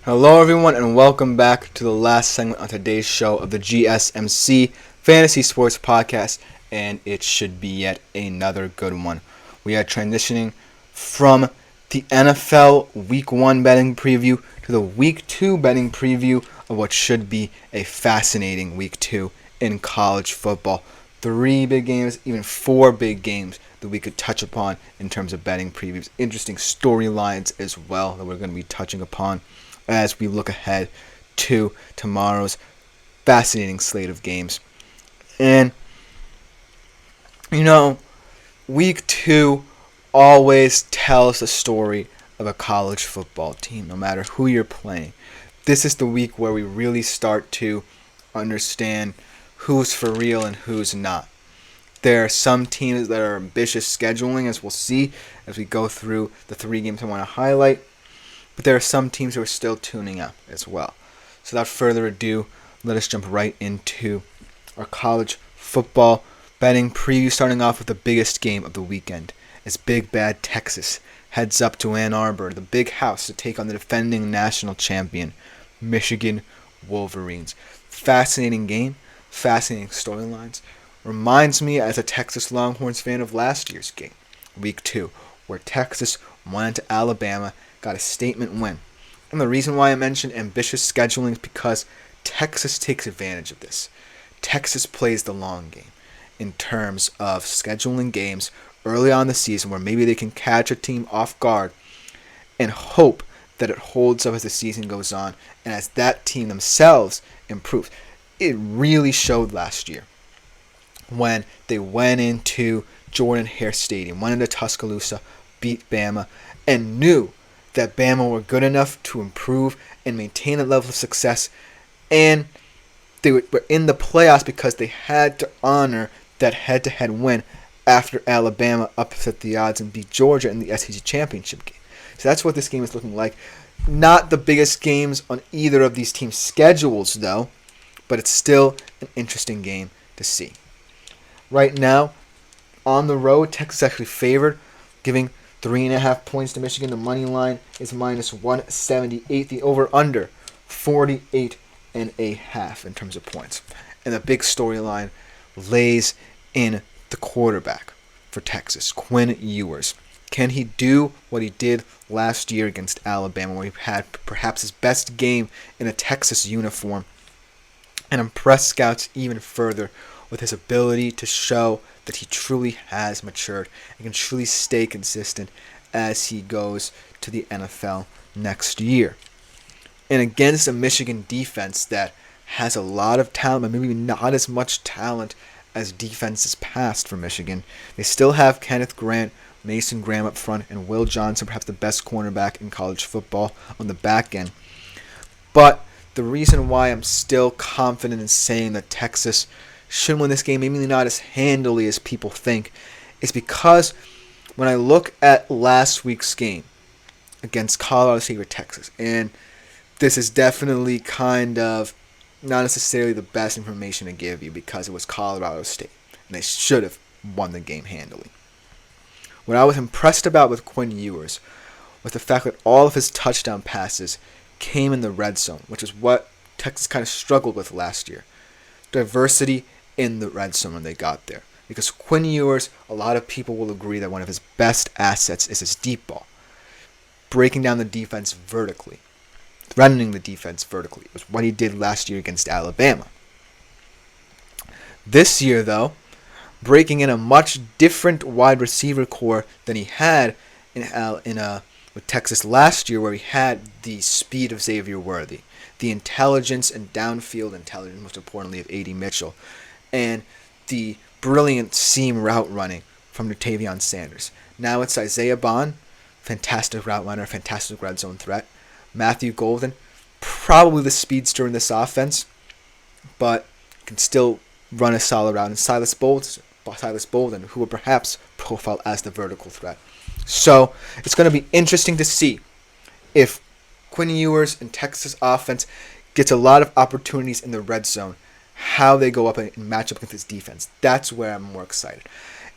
Hello, everyone, and welcome back to the last segment on today's show of the GSMC Fantasy Sports Podcast, and it should be yet another good one. We are transitioning from the NFL Week 1 betting preview to the Week 2 betting preview of what should be a fascinating Week 2 in college football. 3 big games, even 4 big games that we could touch upon in terms of betting previews. Interesting storylines as well that we're going to be touching upon as we look ahead to tomorrow's fascinating slate of games. And, Week 2 always tells the story of a college football team, no matter who you're playing. This is the week where we really start to understand who's for real and who's not. There are some teams that are ambitious scheduling, as we'll see as we go through the 3 games I want to highlight. But there are some teams who are still tuning up as well. So without further ado, let us jump right into our college football betting preview, starting off with the biggest game of the weekend, as Big Bad Texas heads up to Ann Arbor, the big house, to take on the defending national champion, Michigan Wolverines. Fascinating game, fascinating storylines. Reminds me as a Texas Longhorns fan of last year's game, Week 2, where Texas went into Alabama, got a statement win. And the reason why I mentioned ambitious scheduling is because Texas takes advantage of this. Texas plays the long game in terms of scheduling games early on in the season where maybe they can catch a team off guard and hope that it holds up as the season goes on and as that team themselves improves. It really showed last year when they went into Jordan-Hare Stadium, went into Tuscaloosa, beat Bama, and knew that Bama were good enough to improve and maintain a level of success, and they were in the playoffs because they had to honor that head-to-head win after Alabama upset the odds and beat Georgia in the SEC championship game. So that's what this game is looking like. Not the biggest games on either of these teams' schedules, though, but it's still an interesting game to see. Right now, on the road, Texas is actually favored, giving 3.5 points to Michigan. The money line is minus 178. The over-under, 48.5 in terms of points. And the big storyline lays in the quarterback for Texas, Quinn Ewers. Can he do what he did last year against Alabama, where he had perhaps his best game in a Texas uniform, and impress scouts even further with his ability to show that he truly has matured and can truly stay consistent as he goes to the NFL next year? And against a Michigan defense that has a lot of talent, but maybe not as much talent as defenses past for Michigan, they still have Kenneth Grant, Mason Graham up front, and Will Johnson, perhaps the best cornerback in college football, on the back end. But the reason why I'm still confident in saying that Texas should win this game, maybe not as handily as people think, is because when I look at last week's game against Colorado State or Texas, and this is definitely kind of not necessarily the best information to give you because it was Colorado State, and they should have won the game handily. What I was impressed about with Quinn Ewers was the fact that all of his touchdown passes came in the red zone, which is what Texas kind of struggled with last year. Diversity in the red zone when they got there. Because Quinn Ewers, a lot of people will agree that one of his best assets is his deep ball. Breaking down the defense vertically. Threatening the defense vertically. It was what he did last year against Alabama. This year, though, breaking in a much different wide receiver core than he had with Texas last year, where he had the speed of Xavier Worthy, the intelligence and downfield intelligence, most importantly, of A.D. Mitchell, and the brilliant seam route running from Natavion Sanders. Now it's Isaiah Bond, fantastic route runner, fantastic red zone threat. Matthew Golden, probably the speedster in this offense, but can still run a solid route. And Silas Bolden, who will perhaps profile as the vertical threat. So it's going to be interesting to see if Quinn Ewers and Texas offense gets a lot of opportunities in the red zone, how they go up and match up against this defense. That's where I'm more excited.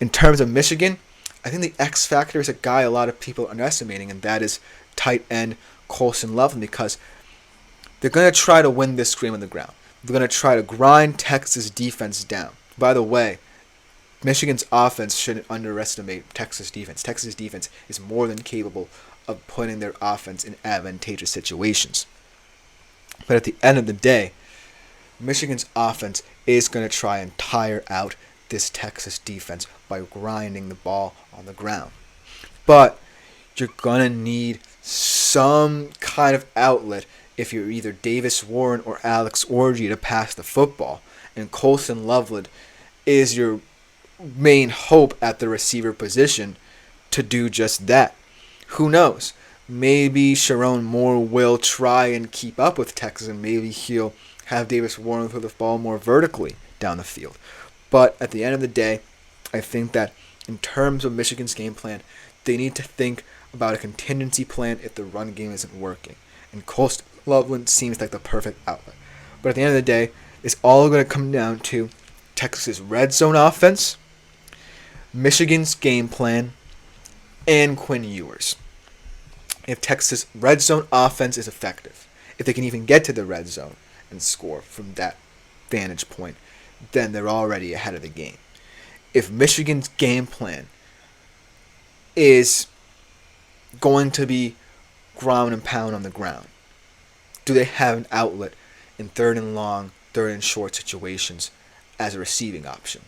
In terms of Michigan, I think the X factor is a guy a lot of people are underestimating, and that is tight end Colson Loveland, because They're going to try to win this game on the ground. They're going to try to grind Texas defense down. By the way, Michigan's offense shouldn't underestimate Texas defense. Texas defense is more than capable of putting their offense in advantageous situations. But at the end of the day, Michigan's offense is going to try and tire out this Texas defense by grinding the ball on the ground. But you're going to need some kind of outlet if you're either Davis Warren or Alex Orji to pass the football. And Colson Loveland is your main hope at the receiver position to do just that. Who knows? Maybe Sharon Moore will try and keep up with Texas, and maybe he'll have Davis Warren throw the ball more vertically down the field. But at the end of the day, I think that in terms of Michigan's game plan, they need to think about a contingency plan if the run game isn't working. And Colson Loveland seems like the perfect outlet. But at the end of the day, it's all going to come down to Texas's red zone offense, Michigan's game plan, and Quinn Ewers. If Texas' red zone offense is effective, if they can even get to the red zone and score from that vantage point, then they're already ahead of the game. If Michigan's game plan is going to be ground and pound on the ground, do they have an outlet in third and long, third and short situations as a receiving option?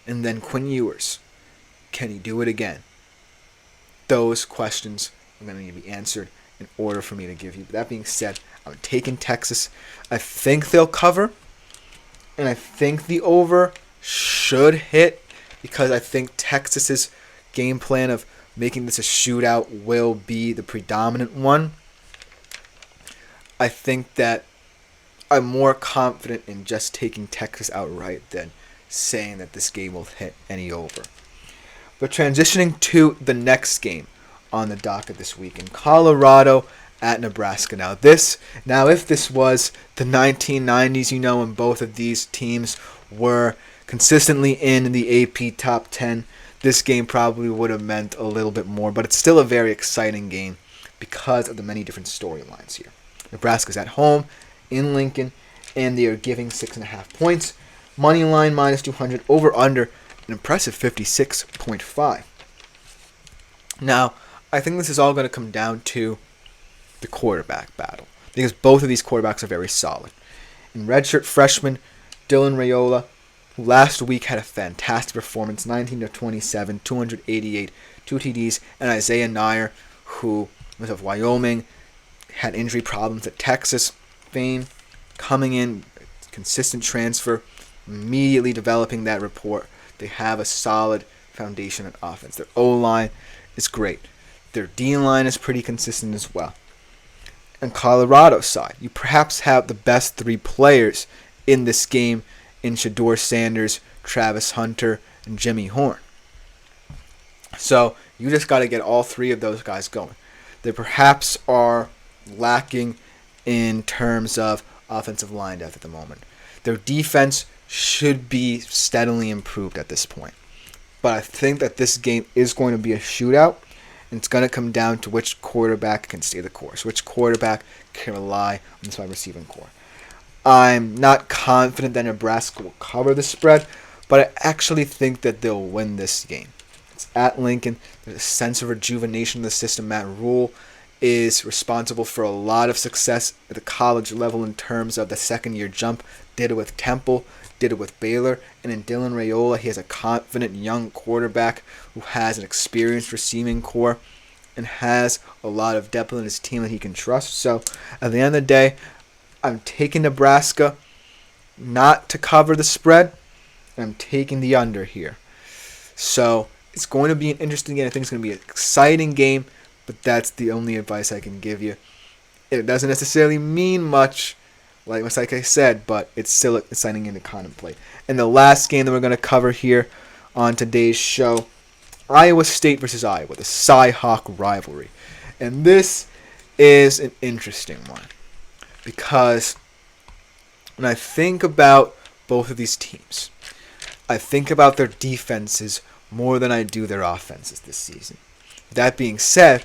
And then Quinn Ewers, can he do it again? Those questions are going to need to be answered in order for me to give you. But that being said, I'm taking Texas. I think they'll cover, and I think the over should hit because I think Texas's game plan of making this a shootout will be the predominant one. I think that I'm more confident in just taking Texas outright than saying that this game will hit any over. But transitioning to the next game on the docket this week in Colorado at Nebraska. Now, if this was the 1990s, when both of these teams were consistently in the AP top 10, this game probably would have meant a little bit more, but it's still a very exciting game because of the many different storylines here. Nebraska's at home in Lincoln, and they are giving 6.5 points. Money line minus 200, over under an impressive 56.5. Now, I think this is all going to come down to the quarterback battle because both of these quarterbacks are very solid. In redshirt freshman Dylan Raiola, who last week had a fantastic performance, 19-27, 288, 2 TDs, and Isaiah Nair, who was of Wyoming, had injury problems at Texas, fame, coming in, consistent transfer, immediately developing that rapport. They have a solid foundation in offense. Their O-line is great. Their D-line is pretty consistent as well. On Colorado's side, you perhaps have the best 3 players in this game in Shedeur Sanders, Travis Hunter, and Jimmy Horn. So you just got to get all 3 of those guys going. They perhaps are lacking in terms of offensive line depth at the moment. Their defense should be steadily improved at this point. But I think that this game is going to be a shootout, and it's going to come down to which quarterback can stay the course, which quarterback can rely on this wide receiving core. I'm not confident that Nebraska will cover the spread, but I actually think that they'll win this game. It's at Lincoln. There's a sense of rejuvenation in the system. Matt Rule is responsible for a lot of success at the college level in terms of the second-year jump. Did it with Temple, did it with Baylor, and in Dylan Raiola, he has a confident young quarterback who has an experienced receiving core and has a lot of depth in his team that he can trust. So at the end of the day, I'm taking Nebraska not to cover the spread, and I'm taking the under here. So it's going to be an interesting game. I think it's going to be an exciting game, but that's the only advice I can give you. It doesn't necessarily mean much, like I said, but it's still exciting game to contemplate. And the last game that we're going to cover here on today's show, Iowa State versus Iowa, the Cy-Hawk rivalry. And this is an interesting one because when I think about both of these teams, I think about their defenses more than I do their offenses this season. That being said,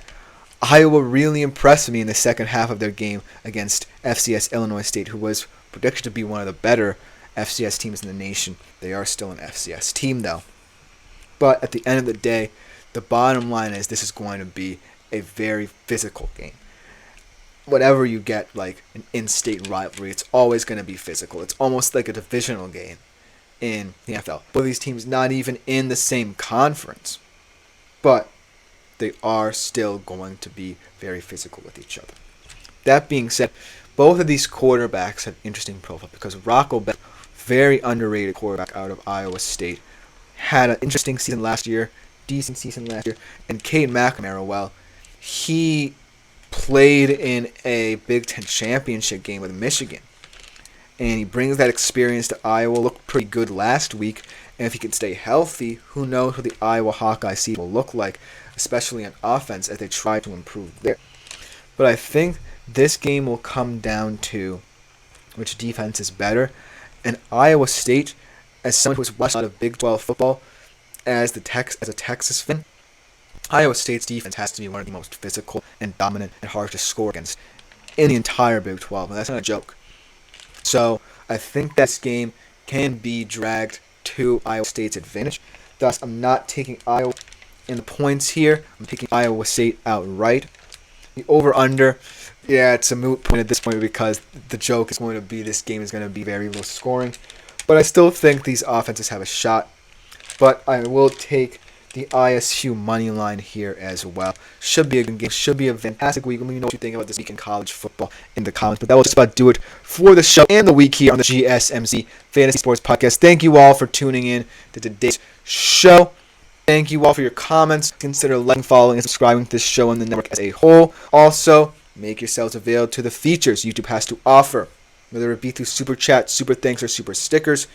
Iowa really impressed me in the second half of their game against FCS Illinois State, who was predicted to be one of the better FCS teams in the nation. They are still an FCS team, though. But at the end of the day, the bottom line is this is going to be a very physical game. Whatever you get, like an in-state rivalry, it's always going to be physical. It's almost like a divisional game in the NFL. Both these teams not even in the same conference, but they are still going to be very physical with each other. That being said, both of these quarterbacks have interesting profile because Rocco Becht, very underrated quarterback out of Iowa State, had an interesting season last year, decent season last year, and Cade McNamara, well, he played in a Big Ten championship game with Michigan, and he brings that experience to Iowa. Looked pretty good last week, and if he can stay healthy, who knows what the Iowa Hawkeye season will look like, especially on offense as they try to improve there. But I think this game will come down to which defense is better, and Iowa State, as someone who's watched a lot of Big 12 football, as a Texas fan, Iowa State's defense has to be one of the most physical and dominant and hard to score against in the entire Big 12, and that's not a joke. So I think this game can be dragged to Iowa State's advantage. Thus, I'm not taking Iowa in the points here. I'm taking Iowa State outright. The over-under, yeah, it's a moot point at this point because the joke is going to be this game is going to be very low scoring. But I still think these offenses have a shot. But I will take the ISU money line here as well. Should be a good game. Should be a fantastic week. Let me know what you think about this week in college football in the comments. But that will just about do it for the show and the week here on the GSMC Fantasy Sports Podcast. Thank you all for tuning in to today's show. Thank you all for your comments. Consider liking, following, and subscribing to this show and the network as a whole. Also, make yourselves available to the features YouTube has to offer, whether it be through Super Chat, Super Thanks, or Super Stickers.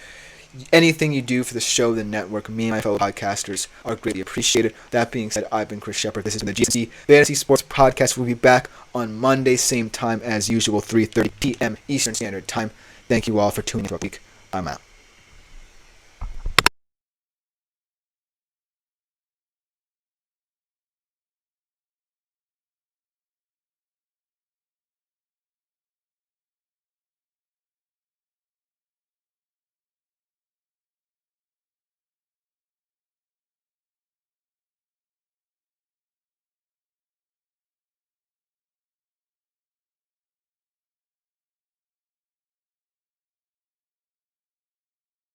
Anything you do for the show, the network, me and my fellow podcasters are greatly appreciated. That being said, I've been Chris Shepard. This has been the GSMC Fantasy Sports Podcast. We'll be back on Monday, same time as usual, 3:30 p.m. Eastern Standard Time. Thank you all for tuning in for a week. I'm out.